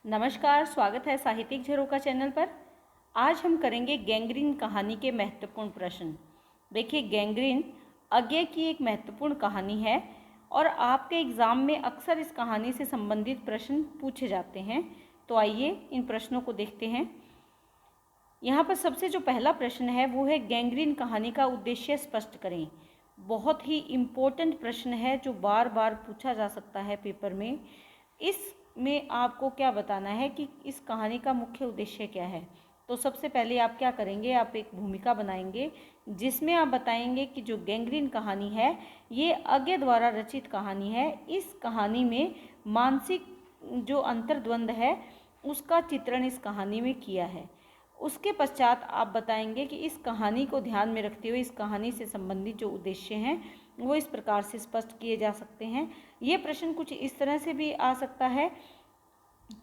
नमस्कार, स्वागत है साहित्यिक झरोखा चैनल पर। आज हम करेंगे गैंग्रीन कहानी के महत्वपूर्ण प्रश्न। देखिए, गैंग्रीन अज्ञे की एक महत्वपूर्ण कहानी है और आपके एग्ज़ाम में अक्सर इस कहानी से संबंधित प्रश्न पूछे जाते हैं। तो आइए इन प्रश्नों को देखते हैं। यहाँ पर सबसे जो पहला प्रश्न है वो है, गैंग्रीन कहानी का उद्देश्य स्पष्ट करें। बहुत ही इम्पोर्टेंट प्रश्न है जो बार बार पूछा जा सकता है पेपर में। इसमें आपको क्या बताना है कि इस कहानी का मुख्य उद्देश्य क्या है। तो सबसे पहले आप क्या करेंगे, आप एक भूमिका बनाएंगे जिसमें आप बताएंगे कि जो गैंग्रीन कहानी है ये अज्ञे द्वारा रचित कहानी है। इस कहानी में मानसिक जो अंतर्द्वंद है उसका चित्रण इस कहानी में किया है। उसके पश्चात आप बताएंगे कि इस कहानी को ध्यान में रखते हुए इस कहानी से संबंधित जो उद्देश्य हैं वो इस प्रकार से स्पष्ट किए जा सकते हैं। ये प्रश्न कुछ इस तरह से भी आ सकता है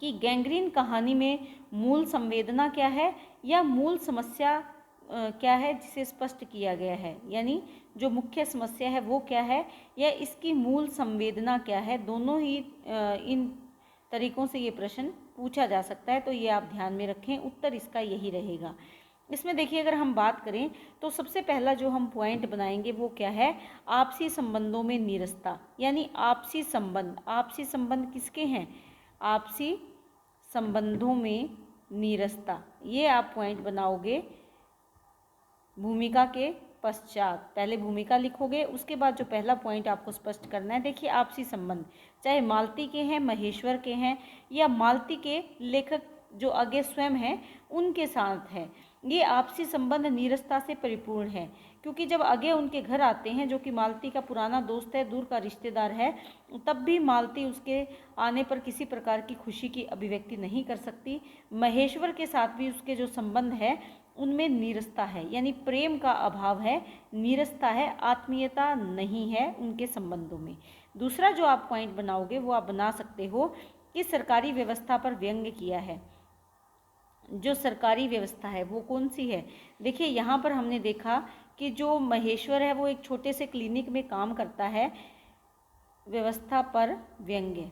कि गैंग्रीन कहानी में मूल संवेदना क्या है या मूल समस्या क्या है जिसे स्पष्ट किया गया है, यानी जो मुख्य समस्या है वो क्या है या इसकी मूल संवेदना क्या है। दोनों ही इन तरीकों से ये प्रश्न पूछा जा सकता है, तो ये आप ध्यान में रखें, उत्तर इसका यही रहेगा। इसमें देखिए, अगर हम बात करें तो सबसे पहला जो हम पॉइंट बनाएंगे वो क्या है, आपसी संबंधों में नीरसता। यानी आपसी संबंध किसके हैं, आपसी संबंधों में नीरसता। ये आप पॉइंट बनाओगे भूमिका के पश्चात। पहले भूमिका लिखोगे, उसके बाद जो पहला पॉइंट आपको स्पष्ट करना है। देखिए, आपसी संबंध चाहे मालती के हैं, महेश्वर के हैं या मालती के लेखक जो अज्ञे स्वयं हैं उनके साथ है, ये आपसी संबंध नीरसता से परिपूर्ण है। क्योंकि जब अज्ञे उनके घर आते हैं, जो कि मालती का पुराना दोस्त है, दूर का रिश्तेदार है, तब भी मालती उसके आने पर किसी प्रकार की खुशी की अभिव्यक्ति नहीं कर सकती। महेश्वर के साथ भी उसके जो संबंध है उनमें नीरसता है, यानी प्रेम का अभाव है, नीरसता है, आत्मीयता नहीं है उनके संबंधों में। दूसरा जो आप पॉइंट बनाओगे वो आप बना सकते हो कि सरकारी व्यवस्था पर व्यंग्य किया है। जो सरकारी व्यवस्था है वो कौन सी है। देखिए, यहाँ पर हमने देखा कि जो महेश्वर है वो एक छोटे से क्लिनिक में काम करता है। व्यवस्था पर व्यंग्य,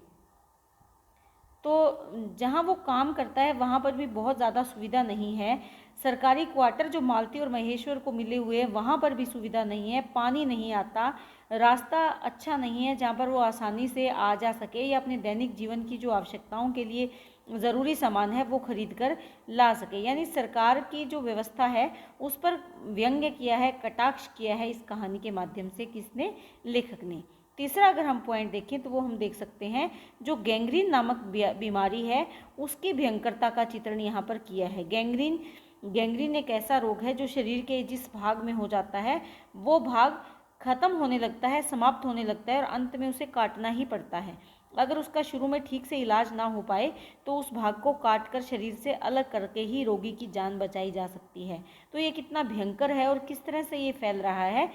तो जहाँ वो काम करता है वहाँ पर भी बहुत ज़्यादा सुविधा नहीं है। सरकारी क्वार्टर जो मालती और महेश्वर को मिले हुए हैं वहाँ पर भी सुविधा नहीं है, पानी नहीं आता, रास्ता अच्छा नहीं है जहाँ पर वो आसानी से आ जा सके या अपने दैनिक जीवन की जो आवश्यकताओं के लिए ज़रूरी सामान है वो खरीद कर ला सके। यानी सरकार की जो व्यवस्था है उस पर व्यंग्य किया है, कटाक्ष किया है इस कहानी के माध्यम से, किसने, लेखक ने। तीसरा अगर हम पॉइंट देखें तो वो हम देख सकते हैं जो गैंग्रीन नामक बीमारी है उसकी भयंकरता का चित्रण यहाँ पर किया है। गैंग्रीन एक ऐसा रोग है जो शरीर के जिस भाग में हो जाता है वो भाग खत्म होने लगता है, समाप्त होने लगता है और अंत में उसे काटना ही पड़ता है। अगर उसका शुरू में ठीक से इलाज ना हो पाए तो उस भाग को काट कर शरीर से अलग करके ही रोगी की जान बचाई जा सकती है। तो ये कितना भयंकर है और किस तरह से ये फैल रहा है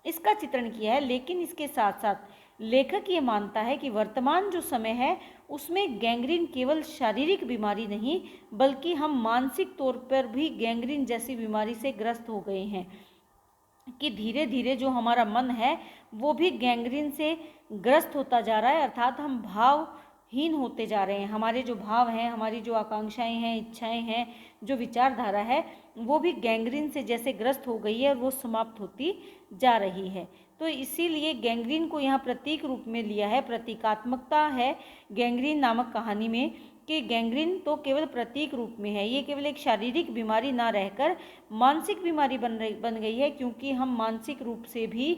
इसका चित्रण किया है। लेकिन इसके साथ साथ लेखक ये मानता है कि वर्तमान जो समय है उसमें गैंग्रीन केवल शारीरिक बीमारी नहीं बल्कि हम मानसिक तौर पर भी गैंग्रीन जैसी बीमारी से ग्रस्त हो गए हैं, कि धीरे धीरे जो हमारा मन है वो भी गैंग्रीन से ग्रस्त होता जा रहा है, अर्थात हम भावहीन होते जा रहे हैं। हमारे जो भाव हैं, हमारी जो आकांक्षाएं हैं, इच्छाएं हैं, जो विचारधारा है वो भी गैंग्रीन से जैसे ग्रस्त हो गई है और वो समाप्त होती जा रही है। तो इसीलिए गैंग्रीन को यहाँ प्रतीक रूप में लिया है, प्रतीकात्मकता है गैंग्रीन नामक कहानी में, कि गैंग्रीन तो केवल प्रतीक रूप में है, ये केवल एक शारीरिक बीमारी ना रहकर मानसिक बीमारी बन गई है। क्योंकि हम मानसिक रूप से भी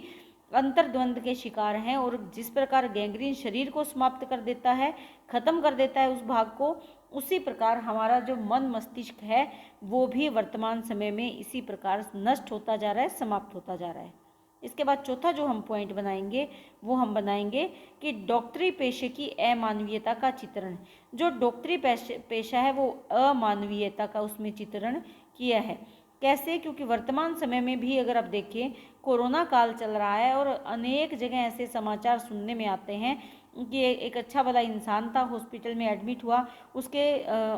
अंतर्द्वंद के शिकार हैं और जिस प्रकार गैंग्रीन शरीर को समाप्त कर देता है, खत्म कर देता है उस भाग को, उसी प्रकार हमारा जो मन मस्तिष्क है वो भी वर्तमान समय में इसी प्रकार नष्ट होता जा रहा है, समाप्त होता जा रहा है। इसके बाद चौथा जो हम पॉइंट बनाएंगे वो हम बनाएंगे कि डॉक्टरी पेशे की अमानवीयता का चित्रण। जो डॉक्टरी पेशा है वो अमानवीयता का उसमें चित्रण किया है। कैसे, क्योंकि वर्तमान समय में भी अगर आप देखें कोरोना काल चल रहा है और अनेक जगह ऐसे समाचार सुनने में आते हैं कि एक अच्छा भला इंसान था, हॉस्पिटल में एडमिट हुआ, उसके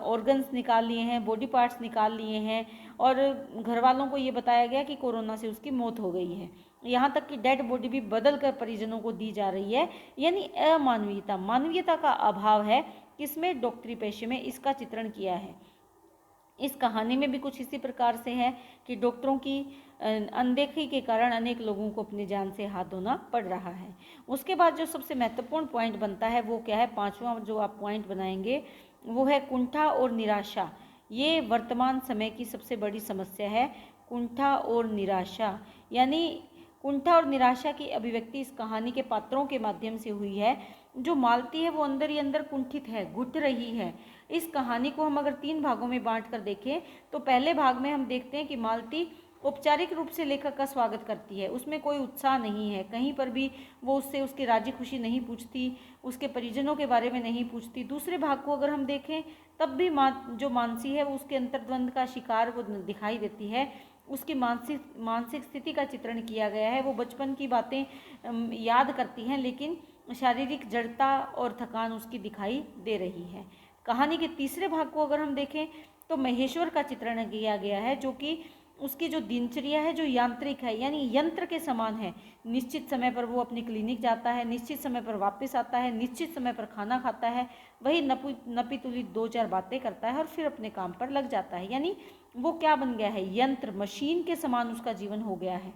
ऑर्गन्स निकाल लिए हैं, बॉडी पार्ट्स निकाल लिए हैं और घर वालों को ये बताया गया कि कोरोना से उसकी मौत हो गई है। यहाँ तक कि डेड बॉडी भी बदल कर परिजनों को दी जा रही है। यानी अमानवीयता, मानवीयता का अभाव है किसमें? डॉक्टरी पेशे में इसका चित्रण किया है। इस कहानी में भी कुछ इसी प्रकार से है कि डॉक्टरों की अनदेखी के कारण अनेक लोगों को अपनी जान से हाथ धोना पड़ रहा है। उसके बाद जो सबसे महत्वपूर्ण पॉइंट बनता है वो क्या है? पांचवा जो आप पॉइंट बनाएंगे वो है कुंठा और निराशा। ये वर्तमान समय की सबसे बड़ी समस्या है, कुंठा और निराशा। यानी कुंठा और निराशा की अभिव्यक्ति इस कहानी के पात्रों के माध्यम से हुई है। जो मालती है वो अंदर ही अंदर कुंठित है, घुट रही है। इस कहानी को हम अगर 3 भागों में बांट कर देखें तो पहले भाग में हम देखते हैं कि मालती औपचारिक रूप से लेखक का स्वागत करती है, उसमें कोई उत्साह नहीं है, कहीं पर भी वो उससे उसकी राजी खुशी नहीं पूछती, उसके परिजनों के बारे में नहीं पूछती। दूसरे भाग को अगर हम देखें तब भी जो मानसी है वो उसके अंतर्द्वंद का शिकार वो दिखाई देती है, उसकी मानसिक स्थिति का चित्रण किया गया है। वो बचपन की बातें याद करती हैं लेकिन शारीरिक जड़ता और थकान उसकी दिखाई दे रही है। कहानी के तीसरे भाग को अगर हम देखें तो महेश्वर का चित्रण किया गया है, जो कि उसकी जो दिनचर्या है जो यांत्रिक है, यानी यंत्र के समान है। निश्चित समय पर वो अपनी क्लिनिक जाता है, निश्चित समय पर वापस आता है, निश्चित समय पर खाना खाता है, वही नपी तुली 2-4 बातें करता है और फिर अपने काम पर लग जाता है। यानी वो क्या बन गया है? यंत्र, मशीन के समान उसका जीवन हो गया है।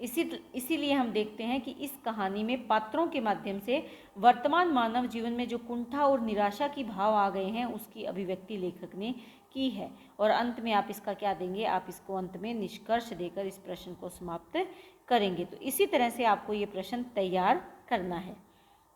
इसीलिए हम देखते हैं कि इस कहानी में पात्रों के माध्यम से वर्तमान मानव जीवन में जो कुंठा और निराशा की भाव आ गए हैं उसकी अभिव्यक्ति लेखक ने की है। और अंत में आप इसका क्या देंगे? आप इसको अंत में निष्कर्ष देकर इस प्रश्न को समाप्त करेंगे। तो इसी तरह से आपको ये प्रश्न तैयार करना है।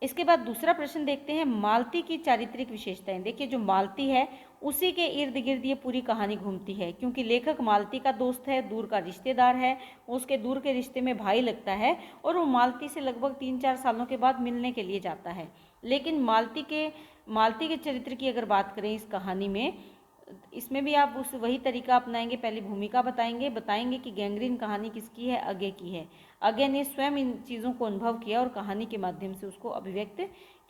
इसके बाद दूसरा प्रश्न देखते हैं, मालती की चारित्रिक विशेषताएं। देखिए जो मालती है उसी के इर्द गिर्द ये पूरी कहानी घूमती है, क्योंकि लेखक मालती का दोस्त है, दूर का रिश्तेदार है, उसके दूर के रिश्ते में भाई लगता है और वो मालती से लगभग 3-4 सालों के बाद मिलने के लिए जाता है। लेकिन मालती के चरित्र की अगर बात करें इस कहानी में, इसमें भी आप वही तरीका अपनाएंगे। पहले भूमिका बताएंगे कि गैंग्रीन कहानी किसकी है? अज्ञे की है। अज्ञे ने स्वयं इन चीज़ों को अनुभव किया और कहानी के माध्यम से उसको अभिव्यक्त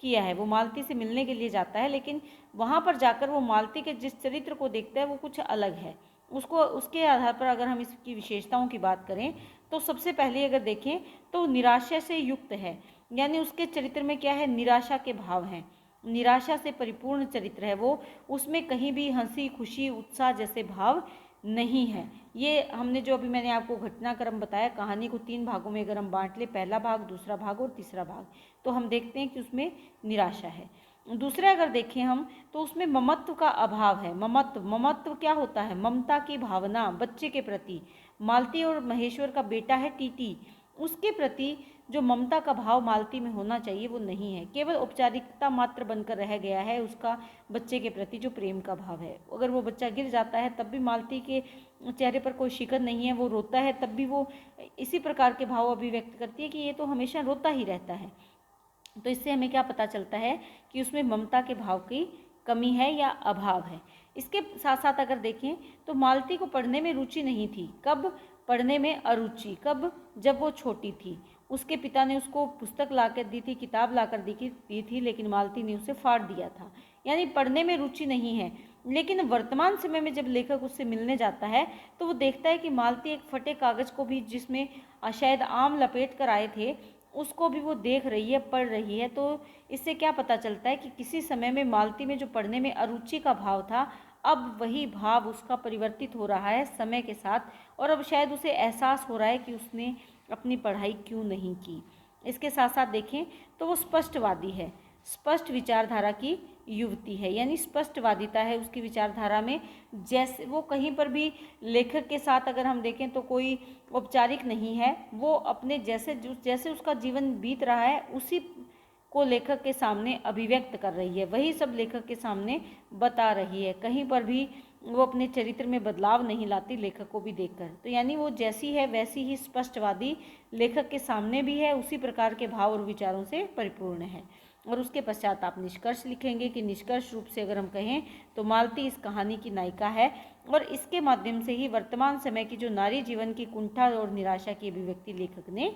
किया है। वो मालती से मिलने के लिए जाता है, लेकिन वहाँ पर जाकर वो मालती के जिस चरित्र को देखता है वो कुछ अलग है। उसके आधार पर अगर हम इसकी विशेषताओं की बात करें तो सबसे पहले अगर देखें तो निराशा से युक्त है, यानी उसके चरित्र में क्या है? निराशा के भाव हैं, निराशा से परिपूर्ण चरित्र है वो। उसमें कहीं भी हंसी, खुशी, उत्साह जैसे भाव नहीं है। ये हमने जो अभी मैंने आपको घटनाक्रम बताया, कहानी को 3 भागों में अगर हम बांट ले, पहला भाग, दूसरा भाग और तीसरा भाग, तो हम देखते हैं कि उसमें निराशा है। दूसरा अगर देखें हम तो उसमें ममत्व का अभाव है। ममत्व क्या होता है? ममता की भावना बच्चे के प्रति। मालती और महेश्वर का बेटा है टीटी, उसके प्रति जो ममता का भाव मालती में होना चाहिए वो नहीं है, केवल औपचारिकता मात्र बनकर रह गया है उसका बच्चे के प्रति जो प्रेम का भाव है। अगर वो बच्चा गिर जाता है तब भी मालती के चेहरे पर कोई शिकन नहीं है, वो रोता है तब भी वो इसी प्रकार के भाव अभिव्यक्त करती है कि ये तो हमेशा रोता ही रहता है। तो इससे हमें क्या पता चलता है कि उसमें ममता के भाव की कमी है या अभाव है। इसके साथ साथ अगर देखें तो मालती को पढ़ने में रुचि नहीं थी। कब पढ़ने में अरुचि? कब? जब वो छोटी थी। उसके पिता ने उसको पुस्तक लाकर दी थी, किताब लाकर दी थी, लेकिन मालती ने उसे फाड़ दिया था। यानी पढ़ने में रुचि नहीं है। लेकिन वर्तमान समय में जब लेखक उससे मिलने जाता है तो वो देखता है कि मालती एक फटे कागज को भी, जिसमें शायद आम लपेट कर आए थे, उसको भी वो देख रही है, पढ़ रही है। तो इससे क्या पता चलता है कि किसी समय में मालती में जो पढ़ने में अरुचि का भाव था, अब वही भाव उसका परिवर्तित हो रहा है समय के साथ, और अब शायद उसे एहसास हो रहा है कि उसने अपनी पढ़ाई क्यों नहीं की। इसके साथ साथ देखें तो वो स्पष्टवादी है, स्पष्ट विचारधारा की युवती है, यानी स्पष्टवादिता है उसकी विचारधारा में। जैसे वो कहीं पर भी लेखक के साथ अगर हम देखें तो कोई औपचारिक नहीं है, वो अपने जैसे उसका जीवन बीत रहा है उसी को लेखक के सामने अभिव्यक्त कर रही है, वही सब लेखक के सामने बता रही है। कहीं पर भी वो अपने चरित्र में बदलाव नहीं लाती लेखक को भी देखकर। तो यानी वो जैसी है वैसी ही स्पष्टवादी लेखक के सामने भी है, उसी प्रकार के भाव और विचारों से परिपूर्ण है। और उसके पश्चात आप निष्कर्ष लिखेंगे कि निष्कर्ष रूप से अगर हम कहें तो मालती इस कहानी की नायिका है और इसके माध्यम से ही वर्तमान समय की जो नारी जीवन की कुंठा और निराशा की अभिव्यक्ति लेखक ने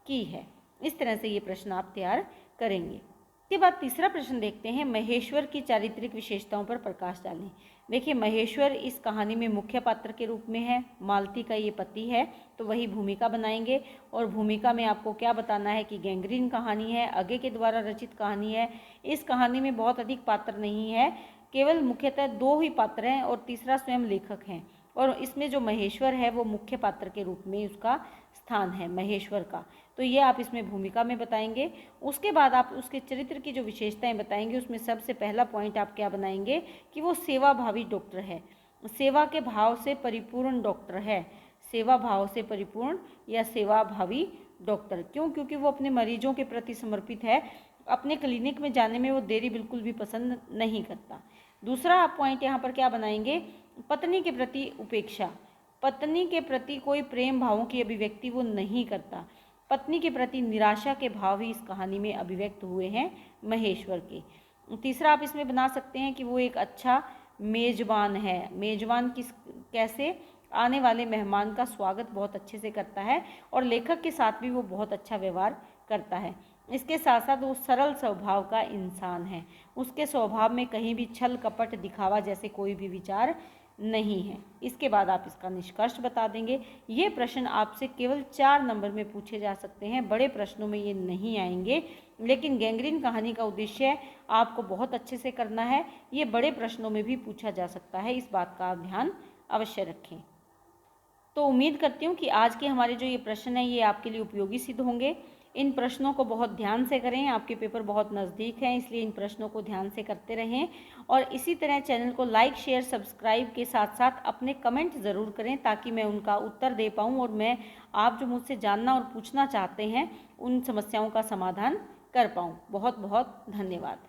की है। इस तरह से ये प्रश्न आप तैयार करेंगे। इसके बाद तीसरा प्रश्न देखते हैं, महेश्वर की चारित्रिक विशेषताओं पर प्रकाश डालें। देखिए, महेश्वर इस कहानी में मुख्य पात्र के रूप में है, मालती का ये पति है, तो वही भूमिका बनाएंगे। और भूमिका में आपको क्या बताना है कि गैंग्रीन कहानी है, अगे के द्वारा रचित कहानी है। इस कहानी में बहुत अधिक पात्र नहीं है, केवल मुख्यतः 2 ही पात्र हैं और तीसरा स्वयं लेखक हैं। और इसमें जो महेश्वर है वो मुख्य पात्र के रूप में उसका स्थान है महेश्वर का, तो ये आप इसमें भूमिका में बताएंगे। उसके बाद आप उसके चरित्र की जो विशेषताएं बताएंगे, उसमें सबसे पहला पॉइंट आप क्या बनाएंगे कि वो सेवाभावी डॉक्टर है, सेवा के भाव से परिपूर्ण डॉक्टर है, सेवा भाव से परिपूर्ण या सेवाभावी डॉक्टर। क्यों? क्योंकि वो अपने मरीजों के प्रति समर्पित है, अपने क्लिनिक में जाने में वो देरी बिल्कुल भी पसंद नहीं करता। दूसरा आप पॉइंट यहाँ पर क्या बनाएंगे, पत्नी के प्रति उपेक्षा, पत्नी के प्रति कोई प्रेम भावों की अभिव्यक्ति वो नहीं करता, पत्नी के प्रति निराशा के भाव ही इस कहानी में अभिव्यक्त हुए हैं महेश्वर के। तीसरा आप इसमें बना सकते हैं कि वो एक अच्छा मेजबान है, मेजबान किस कैसे आने वाले मेहमान का स्वागत बहुत अच्छे से करता है और लेखक के साथ भी वो बहुत अच्छा व्यवहार करता है। इसके साथ साथ वो सरल स्वभाव का इंसान है, उसके स्वभाव में कहीं भी छल कपट दिखावा जैसे कोई भी विचार नहीं है। इसके बाद आप इसका निष्कर्ष बता देंगे। ये प्रश्न आपसे केवल 4 नंबर में पूछे जा सकते हैं, बड़े प्रश्नों में ये नहीं आएंगे, लेकिन गैंग्रीन कहानी का उद्देश्य आपको बहुत अच्छे से करना है, ये बड़े प्रश्नों में भी पूछा जा सकता है, इस बात का आप ध्यान अवश्य रखें। तो उम्मीद करती हूँ कि आज के हमारे जो ये प्रश्न हैं ये आपके लिए उपयोगी सिद्ध होंगे। इन प्रश्नों को बहुत ध्यान से करें, आपके पेपर बहुत नज़दीक हैं, इसलिए इन प्रश्नों को ध्यान से करते रहें। और इसी तरह चैनल को लाइक शेयर सब्सक्राइब के साथ साथ अपने कमेंट ज़रूर करें, ताकि मैं उनका उत्तर दे पाऊँ और मैं आप जो मुझसे जानना और पूछना चाहते हैं उन समस्याओं का समाधान कर पाऊँ। बहुत बहुत धन्यवाद।